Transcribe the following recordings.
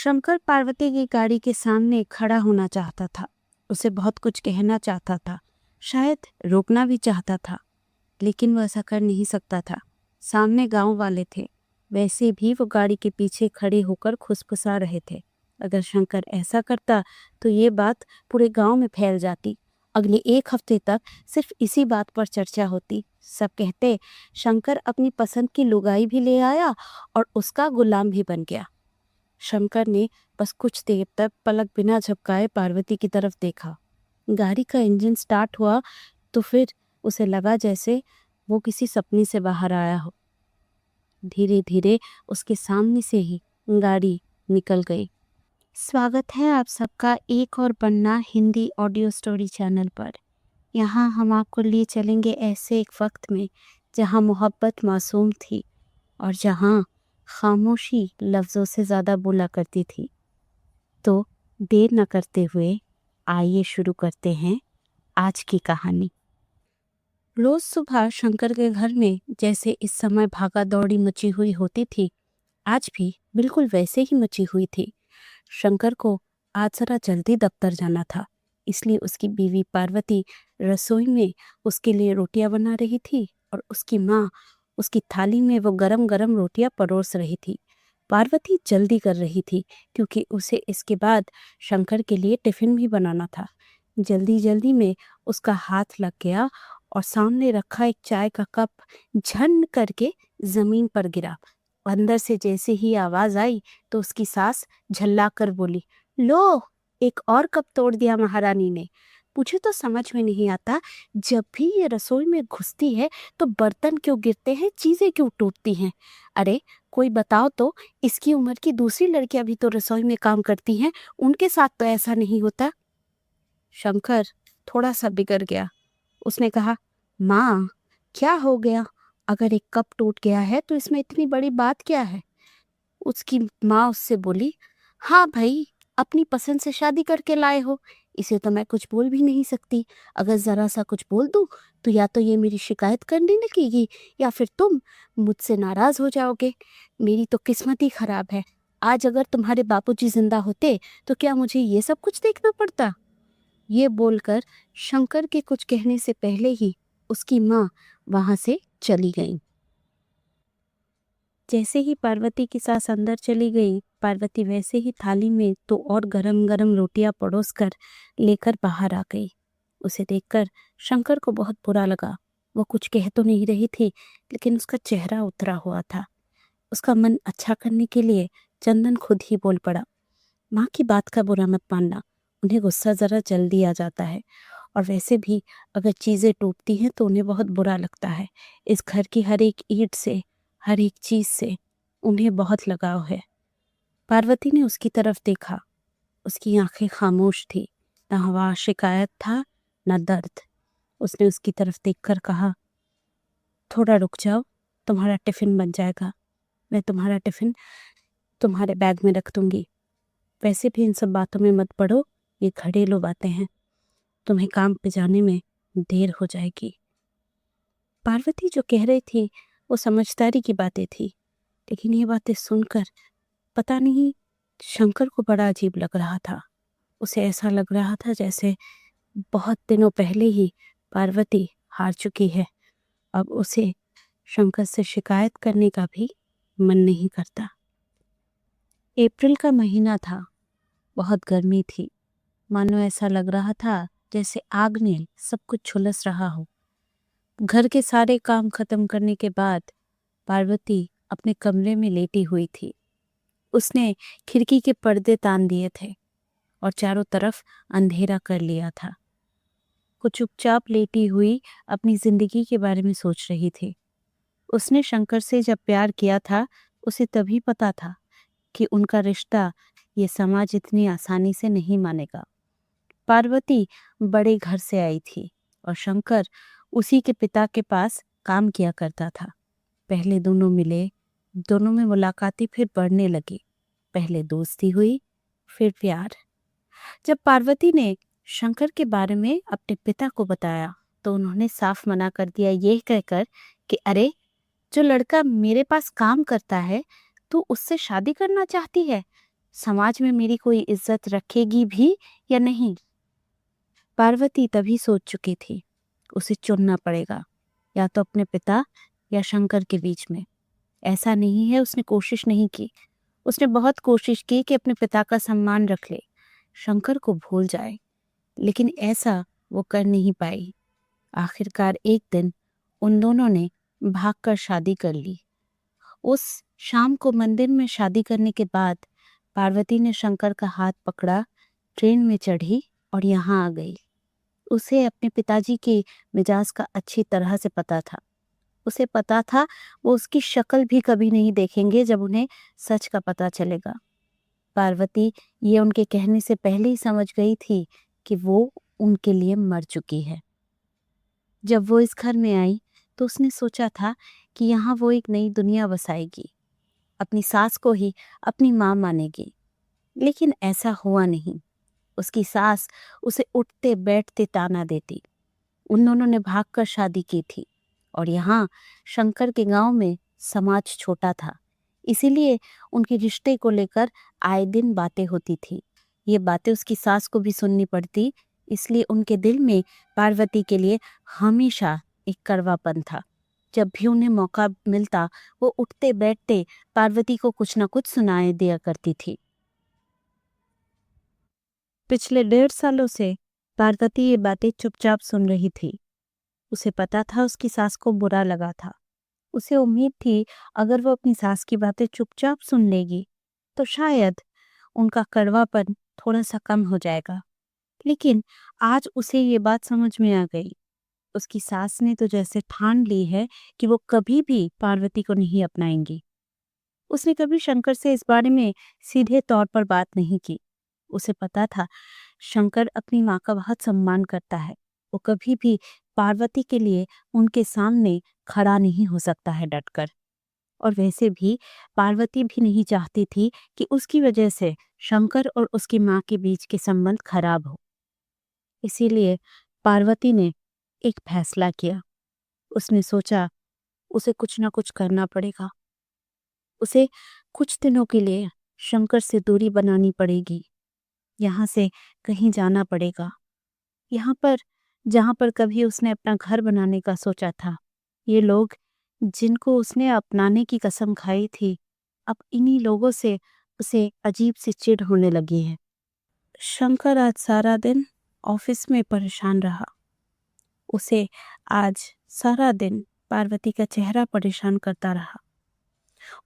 शंकर पार्वती की गाड़ी के सामने खड़ा होना चाहता था। उसे बहुत कुछ कहना चाहता था, शायद रोकना भी चाहता था, लेकिन वह ऐसा कर नहीं सकता था। सामने गांव वाले थे, वैसे भी वो गाड़ी के पीछे खड़े होकर खुसफुसा रहे थे। अगर शंकर ऐसा करता तो ये बात पूरे गांव में फैल जाती। अगले 1 हफ्ते तक सिर्फ इसी बात पर चर्चा होती। सब कहते शंकर अपनी पसंद की लुगाई भी ले आया और उसका गुलाम भी बन गया। शंकर ने बस कुछ देर तक पलक बिना झपकाए पार्वती की तरफ देखा। गाड़ी का इंजन स्टार्ट हुआ तो फिर उसे लगा जैसे वो किसी सपने से बाहर आया हो। धीरे धीरे उसके सामने से ही गाड़ी निकल गई। स्वागत है आप सबका एक और पन्ना हिंदी ऑडियो स्टोरी चैनल पर। यहाँ हम आपको लिए चलेंगे ऐसे एक वक्त में जहाँ मोहब्बत मासूम थी और जहाँ खामोशी लफ्ज़ों से ज़्यादा बोला करती थी। तो देर न करते हुए आइए शुरू करते हैं आज की कहानी। रोज सुबह शंकर के घर में जैसे इस समय भागा दौड़ी मची हुई होती थी, आज भी बिल्कुल वैसे ही मची हुई थी। शंकर को आज जरा जल्दी दफ्तर जाना था, इसलिए उसकी बीवी पार्वती रसोई में उसके लिए रोटियां बना रही थी और उसकी माँ उसकी थाली में वो गरम गरम रोटियां परोस रही थी। पार्वती जल्दी कर रही थी क्योंकि उसे इसके बाद शंकर के लिए टिफिन भी बनाना था। जल्दी जल्दी में उसका हाथ लग गया और सामने रखा एक चाय का कप झन करके जमीन पर गिरा। अंदर से जैसे ही आवाज आई तो उसकी सास झल्ला कर बोली, लो, एक और कप तोड़ दिया महारानी ने। मुझे तो समझ में नहीं आता, जब भी ये रसोई में घुसती है तो बर्तन क्यों गिरते हैं, चीजें क्यों टूटती हैं। अरे कोई बताओ तो, इसकी उम्र की दूसरी लड़कियां भी तो रसोई में काम करती हैं, उनके साथ तो ऐसा नहीं होता। शंकर थोड़ा सा बिगड़ गया। उसने कहा, माँ क्या हो गया, अगर एक कप टूट गया है तो इसमें इतनी बड़ी बात क्या है। उसकी माँ उससे बोली, हाँ भाई, अपनी पसंद से शादी करके लाए हो, इसे तो मैं कुछ बोल भी नहीं सकती। अगर जरा सा कुछ बोल दूं तो या तो ये मेरी शिकायत करने लगेगी या फिर तुम मुझसे नाराज हो जाओगे। मेरी तो किस्मत ही खराब है। आज अगर तुम्हारे बापूजी जिंदा होते तो क्या मुझे ये सब कुछ देखना पड़ता। ये बोलकर शंकर के कुछ कहने से पहले ही उसकी माँ वहां से चली गई। जैसे ही पार्वती की सास अंदर चली गई, पार्वती वैसे ही थाली में तो और गरम गरम रोटियां परोस कर लेकर बाहर आ गई। उसे देखकर शंकर को बहुत बुरा लगा। वो कुछ कह तो नहीं रही थी, लेकिन उसका चेहरा उतरा हुआ था। उसका मन अच्छा करने के लिए चंदन खुद ही बोल पड़ा, माँ की बात का बुरा मत मानना, उन्हें गुस्सा जरा जल्दी आ जाता है और वैसे भी अगर चीजें टूटती हैं तो उन्हें बहुत बुरा लगता है। इस घर की हर एक ईंट से, हर एक चीज से उन्हें बहुत लगाव है। पार्वती ने उसकी तरफ देखा। उसकी आंखें खामोश थी, न वहाँ शिकायत था न दर्द। उसने उसकी तरफ देखकर कहा, थोड़ा रुक जाओ, तुम्हारा टिफिन बन जाएगा। मैं तुम्हारा टिफिन तुम्हारे बैग में रख दूंगी। वैसे भी इन सब बातों में मत पड़ो, ये घरेलू बातें हैं, तुम्हें काम पे जाने में देर हो जाएगी। पार्वती जो कह रही थी वो समझदारी की बातें थी, लेकिन ये बातें सुनकर पता नहीं शंकर को बड़ा अजीब लग रहा था। उसे ऐसा लग रहा था जैसे बहुत दिनों पहले ही पार्वती हार चुकी है। अब उसे शंकर से शिकायत करने का भी मन नहीं करता। अप्रैल का महीना था, बहुत गर्मी थी। मानो ऐसा लग रहा था जैसे आग ने सब कुछ झुलस रहा हो। घर के सारे काम खत्म करने के बाद पार्वती अपने कमरे में लेटी हुई थी। उसने खिड़की के पर्दे तान दिए थे और चारों तरफ अंधेरा कर लिया था। वो चुपचाप लेटी हुई अपनी जिंदगी के बारे में सोच रही थी। उसने शंकर से जब प्यार किया था, उसे तभी पता था कि उनका रिश्ता ये समाज इतनी आसानी से नहीं मानेगा। पार्वती बड़े घर से आई थी और शंकर उसी के पिता के पास काम किया करता था। पहले दोनों मिले, दोनों में मुलाकातें फिर बढ़ने लगी। पहले दोस्ती हुई, फिर प्यार। जब पार्वती ने शंकर के बारे में अपने पिता को बताया तो उन्होंने साफ मना कर दिया, ये कहकर कि अरे, जो लड़का मेरे पास काम करता है तो उससे शादी करना चाहती है, समाज में मेरी कोई इज्जत रखेगी भी या नहीं। पार्वती तभी सोच चुकी थी, उसे चुनना पड़ेगा, या तो अपने पिता या शंकर के बीच में। ऐसा नहीं है उसने कोशिश नहीं की, उसने बहुत कोशिश की कि अपने पिता का सम्मान रख ले, शंकर को भूल जाए, लेकिन ऐसा वो कर नहीं पाई। आखिरकार एक दिन उन दोनों ने भागकर शादी कर ली। उस शाम को मंदिर में शादी करने के बाद पार्वती ने शंकर का हाथ पकड़ा, ट्रेन में चढ़ी और यहाँ आ गई। उसे अपने पिताजी के मिजाज का अच्छी तरह से पता था। उसे पता था वो उसकी शक्ल भी कभी नहीं देखेंगे जब उन्हें सच का पता चलेगा। पार्वती ये उनके कहने से पहले ही समझ गई थी कि वो उनके लिए मर चुकी है। जब वो इस घर में आई तो उसने सोचा था कि यहाँ वो एक नई दुनिया बसाएगी, अपनी सास को ही अपनी माँ मानेगी, लेकिन ऐसा हुआ नहीं। उसकी सास उसे उठते बैठते ताना देती। उन दोनों ने भागकर शादी की थी और यहाँ शंकर के गांव में समाज छोटा था, इसीलिए उनके रिश्ते को लेकर आए दिन बातें होती थी। ये बातें उसकी सास को भी सुननी पड़ती, इसलिए उनके दिल में पार्वती के लिए हमेशा एक कड़वापन था। जब भी उन्हें मौका मिलता वो उठते बैठते पार्वती को कुछ ना कुछ सुनाए दिया करती थी। पिछले 1.5 सालों से पार्वती ये बातें चुपचाप सुन रही थी। उसे पता था उसकी सास को बुरा लगा था। उसे उम्मीद थी अगर वो अपनी सास की बातें चुपचाप सुन लेगी तो शायद उनका कड़वापन थोड़ा सा कम हो जाएगा। लेकिन आज उसे ये बात समझ में आ गई। उसकी सास ने तो जैसे ठान ली है कि वो कभी भी पार्वती को नहीं अपनाएंगी। उसने कभी शंकर से इस बारे में सीधे तौर पर बात नहीं की। उसे पता था शंकर अपनी माँ का बहुत सम्मान करता है। वो कभी भी पार्वती के लिए उनके सामने खड़ा नहीं हो सकता है डटकर। और वैसे भी पार्वती भी नहीं चाहती थी कि उसकी वजह से शंकर और उसकी माँ के बीच के संबंध खराब हो। इसीलिए पार्वती ने एक फैसला किया। उसने सोचा उसे कुछ ना कुछ करना पड़ेगा। उसे कुछ दिनों के लिए शंकर से दूरी बनानी पड़ेगी। यहाँ से कहीं जाना पड़ेगा। यहाँ पर जहाँ पर कभी उसने अपना घर बनाने का सोचा था, ये लोग जिनको उसने अपनाने की कसम खाई थी, अब इन्हीं लोगों से उसे अजीब सी चिढ़ होने लगी है। शंकर आज सारा दिन ऑफिस में परेशान रहा। उसे आज सारा दिन पार्वती का चेहरा परेशान करता रहा।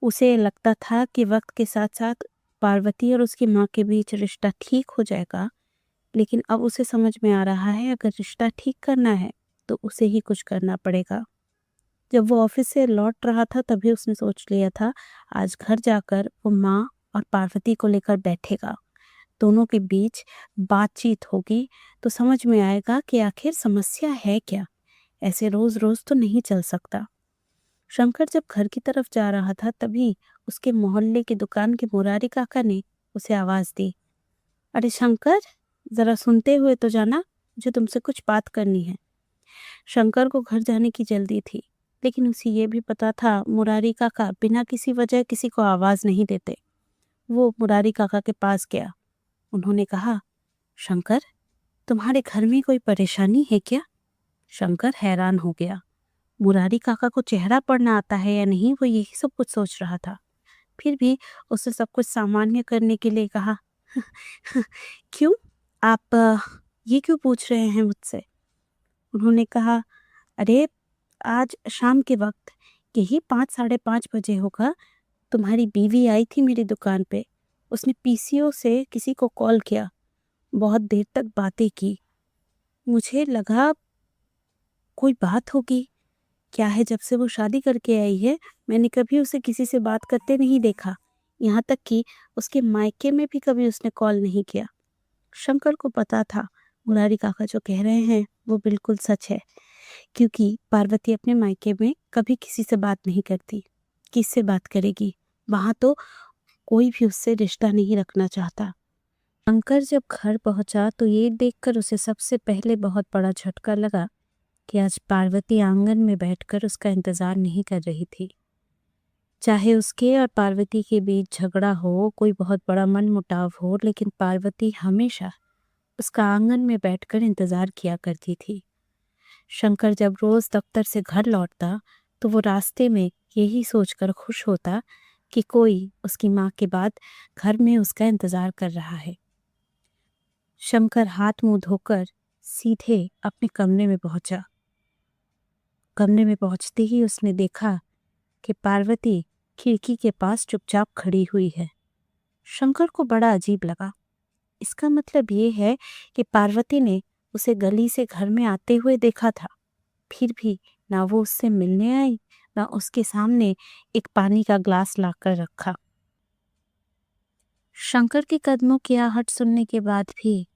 उसे लगता था कि वक्त के साथ साथ पार्वती और उसकी माँ के बीच रिश्ता ठीक हो जाएगा, लेकिन अब उसे समझ में आ रहा है अगर रिश्ता ठीक करना है तो उसे ही कुछ करना पड़ेगा। जब वो ऑफिस से लौट रहा था तभी उसने सोच लिया था आज घर जाकर वो माँ और पार्वती को लेकर बैठेगा। दोनों के बीच बातचीत होगी तो समझ में आएगा कि आखिर समस्या है क्या। ऐसे रोज रोज तो नहीं चल सकता। शंकर जब घर की तरफ जा रहा था तभी उसके मोहल्ले की दुकान के मुरारी काका ने उसे आवाज दी, अरे शंकर, जरा सुनते हुए तो जाना, मुझे तुमसे कुछ बात करनी है। शंकर को घर जाने की जल्दी थी, लेकिन उसे ये भी पता था मुरारी काका बिना किसी वजह किसी को आवाज नहीं देते। वो मुरारी काका के पास गया। उन्होंने कहा, शंकर, तुम्हारे घर में कोई परेशानी है क्या? शंकर हैरान हो गया। मुरारी काका को चेहरा पढ़ना आता है या नहीं वो यही सब कुछ सोच रहा था। फिर भी उसने सब कुछ सामान्य करने के लिए कहा, क्यों, आप ये क्यों पूछ रहे हैं मुझसे? उन्होंने कहा, अरे आज शाम के वक्त यही 5 साढ़े 5 बजे होगा, तुम्हारी बीवी आई थी मेरी दुकान पे। उसने पीसीओ से किसी को कॉल किया, बहुत देर तक बातें की। मुझे लगा कोई बात होगी। क्या है, जब से वो शादी करके आई है मैंने कभी उसे किसी से बात करते नहीं देखा। यहाँ तक कि उसके मायके में भी कभी उसने कॉल नहीं किया। शंकर को पता था मुरारी काका जो कह रहे हैं वो बिल्कुल सच है, क्योंकि पार्वती अपने मायके में कभी किसी से बात नहीं करती। किससे बात करेगी? वहां तो कोई भी उससे रिश्ता नहीं रखना चाहता। शंकर जब घर पहुंचा तो ये देखकर उसे सबसे पहले बहुत बड़ा झटका लगा कि आज पार्वती आंगन में बैठकर उसका इंतजार नहीं कर रही थी। चाहे उसके और पार्वती के बीच झगड़ा हो, कोई बहुत बड़ा मनमुटाव हो, लेकिन पार्वती हमेशा उसका आंगन में बैठकर इंतजार किया करती थी। शंकर जब रोज दफ्तर से घर लौटता तो वो रास्ते में यही सोचकर खुश होता कि कोई उसकी माँ के बाद घर में उसका इंतजार कर रहा है। शंकर हाथ मुंह धोकर सीधे अपने कमरे में पहुंचा। कमरे में पहुंचते ही उसने देखा कि पार्वती खिड़की के पास चुपचाप खड़ी हुई है। शंकर को बड़ा अजीब लगा। इसका मतलब ये है कि पार्वती ने उसे गली से घर में आते हुए देखा था, फिर भी ना वो उससे मिलने आई, ना उसके सामने एक पानी का ग्लास लाकर रखा। शंकर के कदमों की आहट सुनने के बाद भी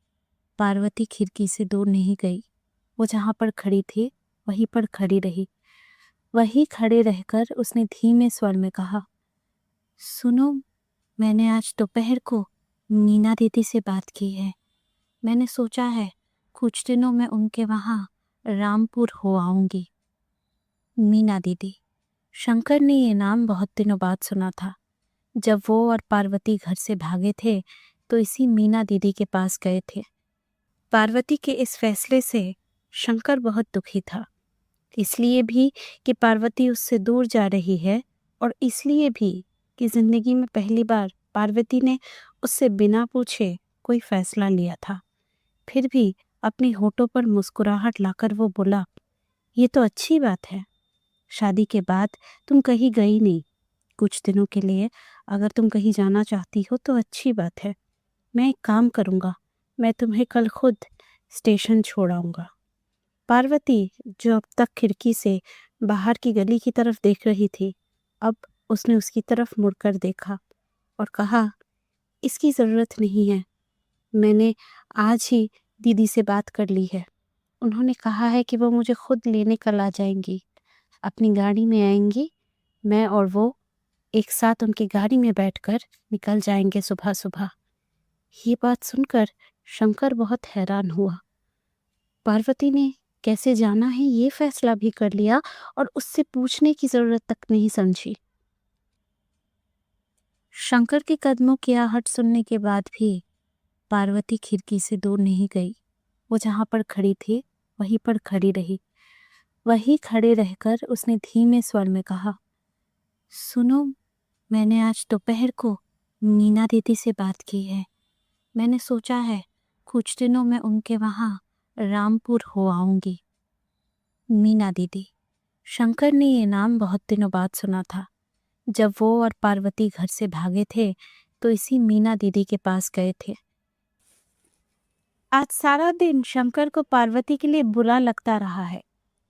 पार्वती खिड़की से दूर नहीं गई। वो जहां पर खड़ी थी वहीं पर खड़ी रही। वहीं खड़े रहकर उसने धीमे स्वर में कहा, सुनो, मैंने आज दोपहर को मीना दीदी से बात की है। मैंने सोचा है कुछ दिनों में उनके वहां रामपुर हो आऊंगी। मीना दीदी। शंकर ने ये नाम बहुत दिनों बाद सुना था। जब वो और पार्वती घर से भागे थे तो इसी मीना दीदी के पास गए थे। पार्वती के इस फैसले से शंकर बहुत दुखी था, इसलिए भी कि पार्वती उससे दूर जा रही है, और इसलिए भी कि जिंदगी में पहली बार पार्वती ने उससे बिना पूछे कोई फैसला लिया था। फिर भी अपनी होठों पर मुस्कुराहट लाकर वो बोला, ये तो अच्छी बात है। शादी के बाद तुम कहीं गई नहीं। कुछ दिनों के लिए अगर तुम कहीं जाना चाहती हो तो अच्छी बात है। मैं एक काम करूँगा, मैं तुम्हें कल खुद स्टेशन छोड़ आऊँगा। पार्वती, जो अब तक खिड़की से बाहर की गली की तरफ देख रही थी, अब उसने उसकी तरफ मुड़कर देखा और कहा, इसकी ज़रूरत नहीं है। मैंने आज ही दीदी से बात कर ली है। उन्होंने कहा है कि वो मुझे खुद लेने कल आ जाएंगी। अपनी गाड़ी में आएंगी। मैं और वो एक साथ उनकी गाड़ी में बैठकर निकल जाएंगे सुबह सुबह। ये बात सुनकर शंकर बहुत हैरान हुआ। पार्वती ने कैसे जाना है ये फैसला भी कर लिया और उससे पूछने की जरूरत तक नहीं समझी। शंकर के कदमों की आहट सुनने के बाद भी पार्वती खिड़की से दूर नहीं गई। वो जहां पर खड़ी थी वहीं पर खड़ी रही। वहीं खड़े रहकर उसने धीमे स्वर में कहा, सुनो, मैंने आज दोपहर को मीना दीदी से बात की है। मैंने सोचा है कुछ दिनों में उनके वहां रामपुर हो आऊंगी। मीना दीदी। शंकर ने ये नाम बहुत दिनों बाद सुना था। जब वो और पार्वती घर से भागे थे तो इसी मीना दीदी के पास गए थे। आज सारा दिन शंकर को पार्वती के लिए बुरा लगता रहा है।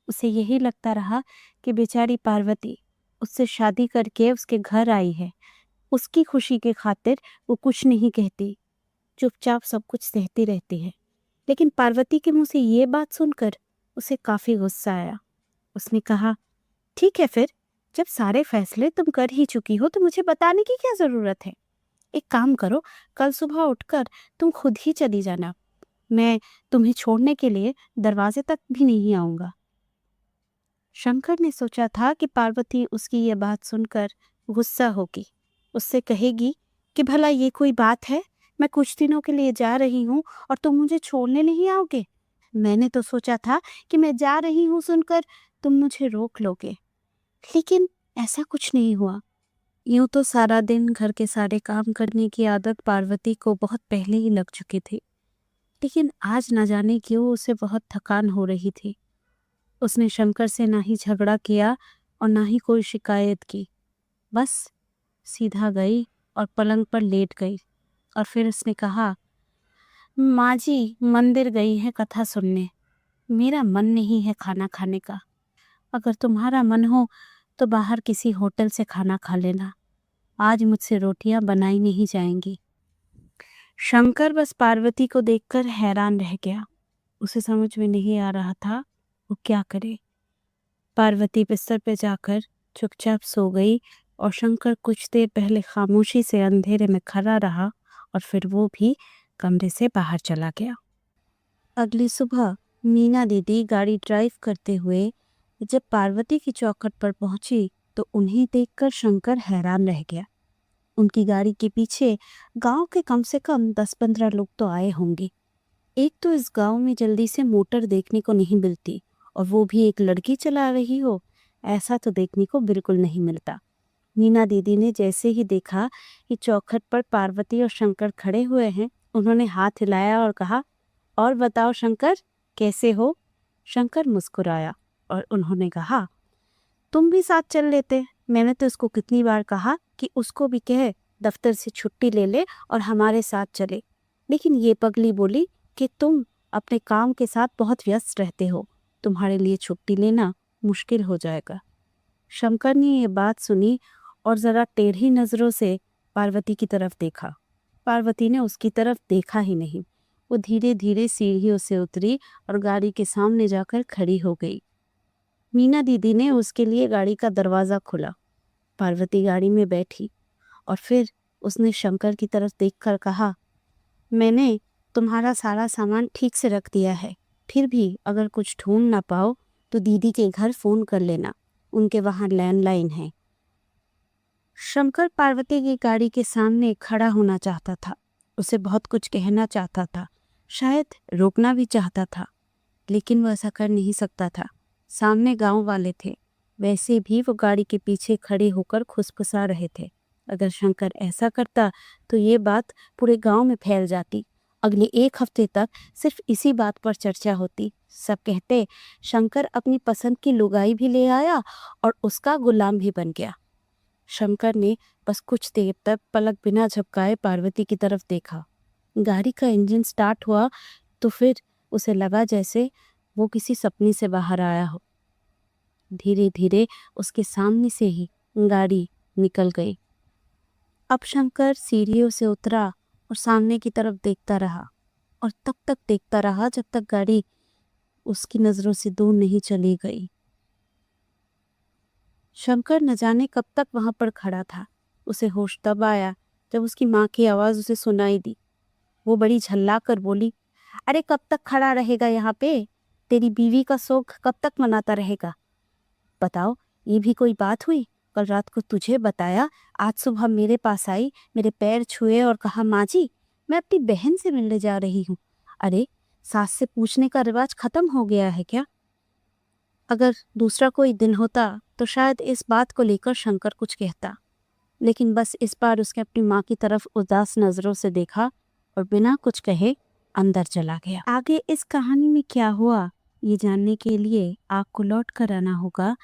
उसे यही लगता रहा कि बेचारी पार्वती उससे शादी करके उसके घर आई है। उसकी खुशी के खातिर वो कुछ नहीं कहती, चुपचाप सब कुछ सहती रहती है। लेकिन पार्वती के मुंह से ये बात सुनकर उसे काफी गुस्सा आया। उसने कहा, ठीक है फिर, जब सारे फैसले तुम कर ही चुकी हो तो मुझे बताने की क्या जरूरत है। एक काम करो, कल सुबह उठकर तुम खुद ही चली जाना। मैं तुम्हें छोड़ने के लिए दरवाजे तक भी नहीं आऊंगा। शंकर ने सोचा था कि पार्वती उसकी ये बात सुनकर गुस्सा होगी, उससे कहेगी कि भला ये कोई बात है, मैं कुछ दिनों के लिए जा रही हूँ और तुम मुझे छोड़ने नहीं आओगे। मैंने तो सोचा था कि मैं जा रही हूँ सुनकर तुम मुझे रोक लोगे, लेकिन ऐसा कुछ नहीं हुआ। यूं तो सारा दिन घर के सारे काम करने की आदत पार्वती को बहुत पहले ही लग चुकी थी, लेकिन आज न जाने क्यों उसे बहुत थकान हो रही थी। उसने शंकर से ना ही झगड़ा किया और ना ही कोई शिकायत की। बस सीधा गई और पलंग पर लेट गई और फिर उसने कहा, माँ जी मंदिर गई है कथा सुनने। मेरा मन नहीं है खाना खाने का। अगर तुम्हारा मन हो तो बाहर किसी होटल से खाना खा लेना। आज मुझसे रोटियां बनाई नहीं जाएंगी। शंकर बस पार्वती को देखकर हैरान रह गया। उसे समझ में नहीं आ रहा था वो क्या करे। पार्वती बिस्तर पे जाकर चुपचाप सो गई और शंकर कुछ देर पहले खामोशी से अंधेरे में खड़ा रहा और फिर वो भी कमरे से बाहर चला गया। अगली सुबह मीना दीदी गाड़ी ड्राइव करते हुए जब पार्वती की चौखट पर पहुंची तो उन्हें देखकर शंकर हैरान रह गया। उनकी गाड़ी के पीछे गांव के कम से कम 10-15 लोग तो आए होंगे। एक तो इस गांव में जल्दी से मोटर देखने को नहीं मिलती, और वो भी एक लड़की चला रही हो, ऐसा तो देखने को बिल्कुल नहीं मिलता। मीना दीदी ने जैसे ही देखा कि चौखट पर पार्वती और शंकर खड़े हुए हैं, उन्होंने हाथ हिलाया और कहा, और बताओ शंकर, कैसे हो? शंकर मुस्कुराया और उन्होंने कहा, तुम भी साथ चल लेते। मैंने तो उसको कितनी बार कहा कि उसको भी कहे दफ्तर से छुट्टी ले ले और हमारे साथ चले, लेकिन ये पगली बोली कि तुम अपने काम के साथ बहुत व्यस्त रहते हो, तुम्हारे लिए छुट्टी लेना मुश्किल हो जाएगा। शंकर ने ये बात सुनी और जरा टेढ़ी नजरों से पार्वती की तरफ देखा। पार्वती ने उसकी तरफ देखा ही नहीं। वो धीरे धीरे सीढ़ियों से उतरी और गाड़ी के सामने जाकर खड़ी हो गई। मीना दीदी ने उसके लिए गाड़ी का दरवाज़ा खोला। पार्वती गाड़ी में बैठी और फिर उसने शंकर की तरफ देखकर कहा, मैंने तुम्हारा सारा सामान ठीक से रख दिया है, फिर भी अगर कुछ ढूंढ ना पाओ तो दीदी के घर फ़ोन कर लेना, उनके वहाँ लैंडलाइन है। शंकर पार्वती की गाड़ी के सामने खड़ा होना चाहता था। उसे बहुत कुछ कहना चाहता था, शायद रोकना भी चाहता था, लेकिन वह ऐसा कर नहीं सकता था। सामने गांव वाले थे, वैसे भी वो गाड़ी के पीछे खड़े होकर खुसफुसा रहे थे। अगर शंकर ऐसा करता तो ये बात पूरे गांव में फैल जाती। अगले 1 हफ्ते तक सिर्फ इसी बात पर चर्चा होती। सब कहते, शंकर अपनी पसंद की लुगाई भी ले आया और उसका गुलाम भी बन गया। शंकर ने बस कुछ देर तक पलक बिना झपकाए पार्वती की तरफ देखा। गाड़ी का इंजन स्टार्ट हुआ तो फिर उसे लगा जैसे वो किसी सपने से बाहर आया हो। धीरे धीरे उसके सामने से ही गाड़ी निकल गई। अब शंकर सीढ़ियों से उतरा और सामने की तरफ देखता रहा, और तब तक देखता रहा जब तक गाड़ी उसकी नजरों से दूर नहीं चली गई। शंकर न जाने कब तक वहां पर खड़ा था। उसे होश तब आया जब उसकी माँ की आवाज उसे सुनाई दी। वो बड़ी झल्ला कर बोली, अरे कब तक खड़ा रहेगा यहाँ पे? तेरी बीवी का शौक कब तक मनाता रहेगा? बताओ, ये भी कोई बात हुई? कल रात को तुझे बताया, आज सुबह मेरे पास आई, मेरे पैर छुए और कहा, माँ जी मैं अपनी बहन से मिलने जा रही हूँ। अरे सास से पूछने का रिवाज खत्म हो गया है क्या? अगर दूसरा कोई दिन होता तो शायद इस बात को लेकर शंकर कुछ कहता, लेकिन बस इस बार उसने अपनी माँ की तरफ उदास नजरों से देखा और बिना कुछ कहे अंदर चला गया। आगे इस कहानी में क्या हुआ ये जानने के लिए आपको लौट कर आना होगा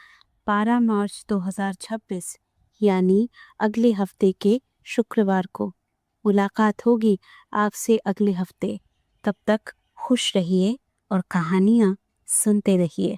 12 मार्च 2026, यानी अगले हफ्ते के शुक्रवार को। मुलाकात होगी आपसे अगले हफ्ते। तब तक खुश रहिए और कहानियाँ सुनते रहिए।